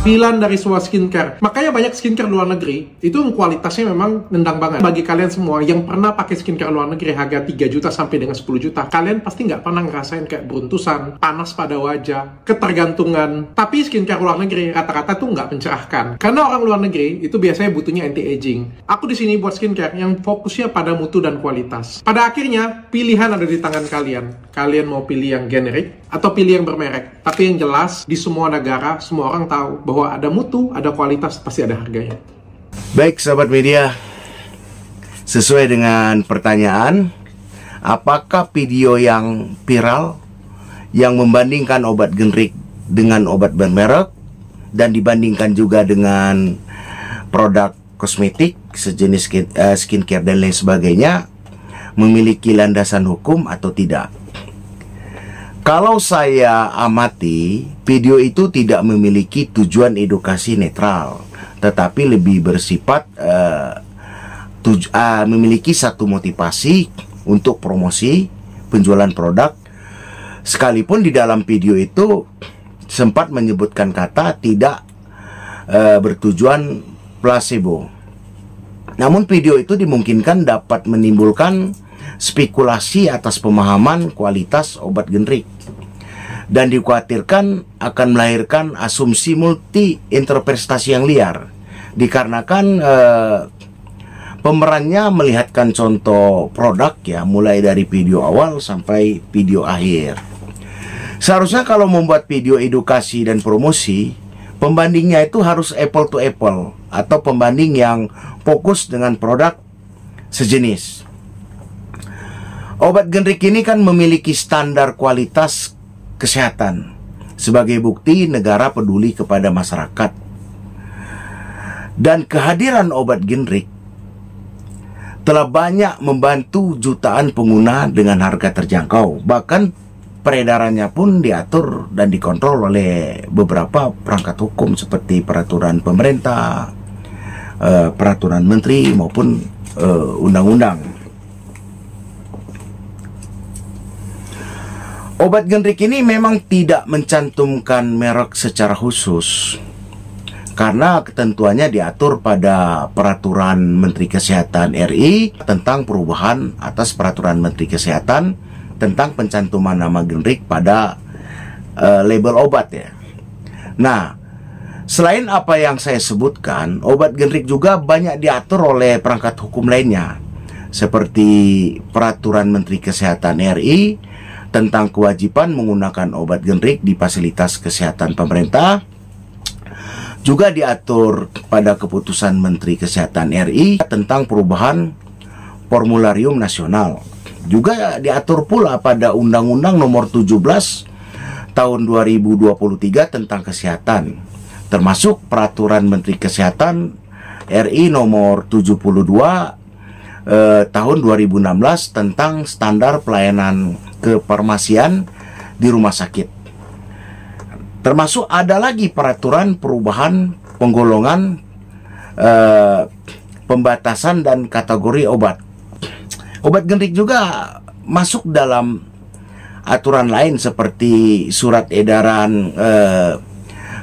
9 dari semua skincare. Makanya banyak skincare luar negeri itu kualitasnya memang nendang banget. Bagi kalian semua yang pernah pakai skincare luar negeri harga 3 juta sampai dengan 10 juta, kalian pasti nggak pernah ngerasain kayak beruntusan, panas pada wajah, ketergantungan. Tapi skincare luar negeri rata-rata tuh nggak mencerahkan. Karena orang luar negeri itu biasanya butuhnya anti-aging. Aku di sini buat skincare yang fokusnya pada mutu dan kualitas. Pada akhirnya, pilihan ada di tangan kalian. Kalian mau pilih yang generik atau pilih yang bermerek. Tapi yang jelas, di semua negara, semua orang tahu bahwa ada mutu, ada kualitas, pasti ada harganya. Baik, sahabat media, sesuai dengan pertanyaan, apakah video yang viral yang membandingkan obat generik dengan obat bermerek dan dibandingkan juga dengan produk kosmetik sejenis skincare dan lain sebagainya memiliki landasan hukum atau tidak? Kalau saya amati, video itu tidak memiliki tujuan edukasi netral, tetapi lebih bersifat memiliki satu motivasi untuk promosi penjualan produk. Sekalipun di dalam video itu sempat menyebutkan kata tidak bertujuan placebo. Namun video itu dimungkinkan dapat menimbulkan spekulasi atas pemahaman kualitas obat generik dan dikhawatirkan akan melahirkan asumsi multi interpretasi yang liar dikarenakan pemerannya melihatkan contoh produk ya mulai dari video awal sampai video akhir. Seharusnya kalau membuat video edukasi dan promosi, pembandingnya itu harus apple to apple atau pembanding yang fokus dengan produk sejenis. Obat generik ini kan memiliki standar kualitas kesehatan. Sebagai bukti negara peduli kepada masyarakat. Dan kehadiran obat generik telah banyak membantu jutaan pengguna dengan harga terjangkau. Bahkan peredarannya pun diatur dan dikontrol oleh beberapa perangkat hukum seperti peraturan pemerintah, peraturan menteri maupun undang-undang. Obat generik ini memang tidak mencantumkan merek secara khusus karena ketentuannya diatur pada Peraturan Menteri Kesehatan RI tentang perubahan atas Peraturan Menteri Kesehatan tentang pencantuman nama generik pada label obat ya. Nah, selain apa yang saya sebutkan, obat generik juga banyak diatur oleh perangkat hukum lainnya seperti Peraturan Menteri Kesehatan RI tentang kewajiban menggunakan obat generik di fasilitas kesehatan pemerintah. Juga diatur pada keputusan Menteri Kesehatan RI tentang perubahan formularium nasional. Juga diatur pula pada Undang-Undang Nomor 17 Tahun 2023 tentang kesehatan, termasuk Peraturan Menteri Kesehatan RI Nomor 72 tahun 2016 tentang standar pelayanan kefarmasian di rumah sakit. Termasuk ada lagi peraturan perubahan penggolongan, pembatasan dan kategori obat. Obat generik juga masuk dalam aturan lain seperti surat edaran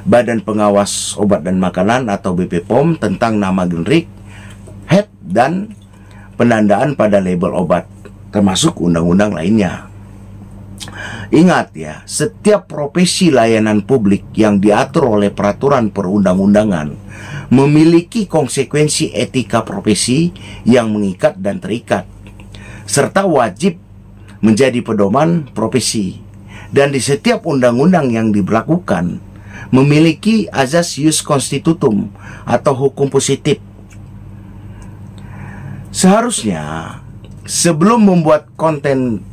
Badan Pengawas Obat dan Makanan atau BPOM tentang nama generik, HED dan penandaan pada label obat, termasuk undang-undang lainnya. Ingat ya, setiap profesi layanan publik yang diatur oleh peraturan perundang-undangan memiliki konsekuensi etika profesi yang mengikat dan terikat, serta wajib menjadi pedoman profesi. Dan di setiap undang-undang yang diberlakukan memiliki azas ius constitutum atau hukum positif. Seharusnya sebelum membuat konten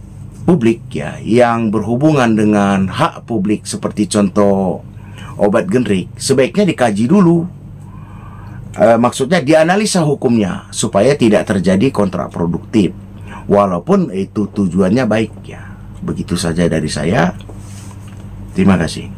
publik ya yang berhubungan dengan hak publik seperti contoh obat generik, sebaiknya dikaji dulu. Maksudnya dianalisa hukumnya supaya tidak terjadi kontraproduktif. Walaupun itu tujuannya baik ya. Begitu saja dari saya. Terima kasih.